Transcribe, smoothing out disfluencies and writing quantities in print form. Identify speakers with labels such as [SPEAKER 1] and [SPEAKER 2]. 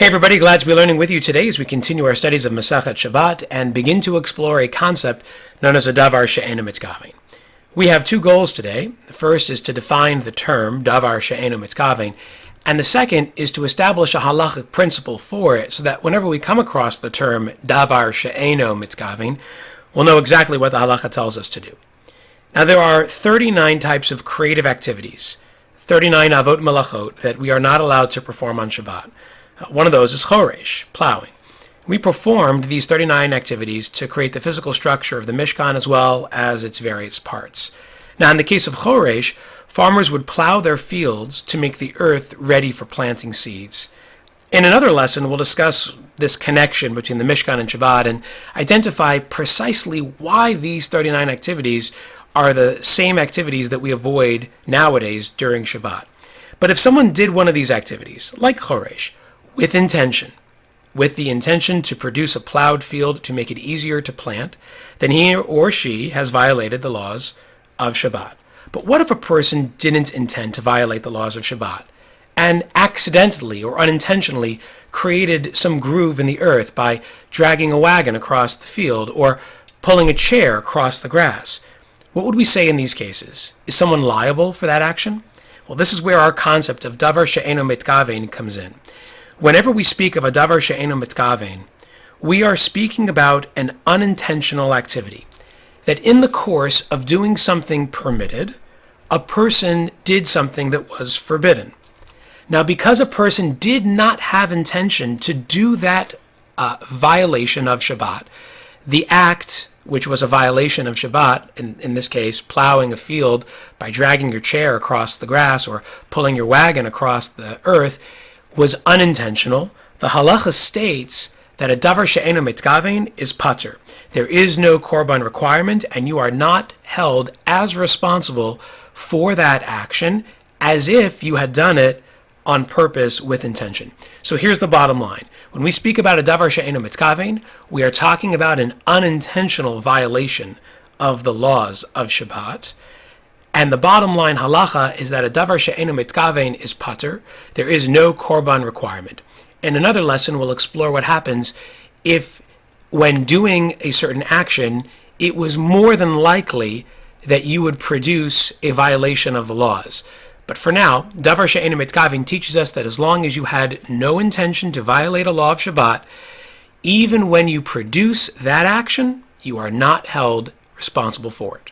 [SPEAKER 1] Hey everybody, glad to be learning with you today as we continue our studies of Masechet Shabbat and begin to explore a concept known as a Davar She'eino Mit'kavein. We have two goals today. The first is to define the term Davar She'eino Mit'kavein, and the second is to establish a halachic principle for it so that whenever we come across the term Davar She'eino Mit'kavein, we'll know exactly what the halacha tells us to do. Now there are 39 types of creative activities, 39 avot melachot that we are not allowed to perform on Shabbat. One of those is choresh, plowing. We performed these 39 activities to create the physical structure of the Mishkan as well as its various parts. Now, in the case of choresh, farmers would plow their fields to make the earth ready for planting seeds. In another lesson, we'll discuss this connection between the Mishkan and Shabbat and identify precisely why these 39 activities are the same activities that we avoid nowadays during Shabbat. But if someone did one of these activities, like choresh, with the intention to produce a plowed field to make it easier to plant, then he or she has violated the laws of Shabbat. But what if a person didn't intend to violate the laws of Shabbat and accidentally or unintentionally created some groove in the earth by dragging a wagon across the field or pulling a chair across the grass? What would we say in these cases? Is someone liable for that action? Well, this is where our concept of Davar She'eino Mit'kavein comes in. Whenever we speak of a Davar She'eino Mit'kavein, we are speaking about an unintentional activity. That in the course of doing something permitted, a person did something that was forbidden. Now, because a person did not have intention to do that violation of Shabbat, the act, which was a violation of Shabbat, in this case, plowing a field by dragging your chair across the grass or pulling your wagon across the earth, was unintentional. The halacha states that a Davar She'eino Mit'kavein is patur. There is no korban requirement, and you are not held as responsible for that action as if you had done it on purpose with intention. So here's the bottom line. When we speak about a Davar She'eino Mit'kavein, we are talking about an unintentional violation of the laws of Shabbat. And the bottom line halacha is that a Davar She'eino Mit'kavein is patur. There is no korban requirement. In another lesson, we'll explore what happens if, when doing a certain action, it was more than likely that you would produce a violation of the laws. But for now, Davar She'eino Mit'kavein teaches us that as long as you had no intention to violate a law of Shabbat, even when you produce that action, you are not held responsible for it.